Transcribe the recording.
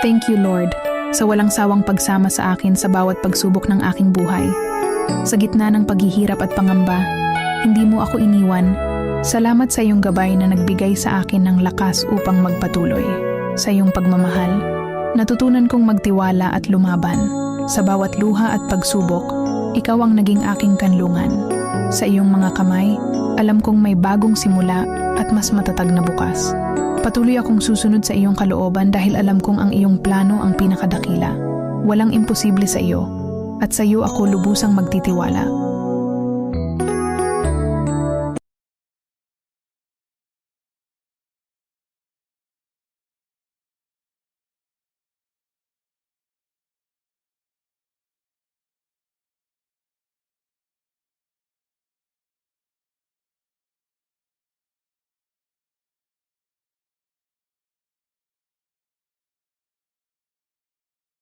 Thank you, Lord, sa walang sawang pagsama sa akin sa bawat pagsubok ng aking buhay. Sa gitna ng paghihirap at pangamba, hindi mo ako iniwan. Salamat sa iyong gabay na nagbigay sa akin ng lakas upang magpatuloy. Sa iyong pagmamahal, natutunan kong magtiwala at lumaban. Sa bawat luha at pagsubok, ikaw ang naging aking kanlungan. Sa iyong mga kamay, alam kong may bagong simula at mas matatag na bukas. Patuloy akong susunod sa iyong kalooban dahil alam kong ang iyong plano ang pinakadakila. Walang imposible sa iyo, at sa iyo ako lubusang magtitiwala.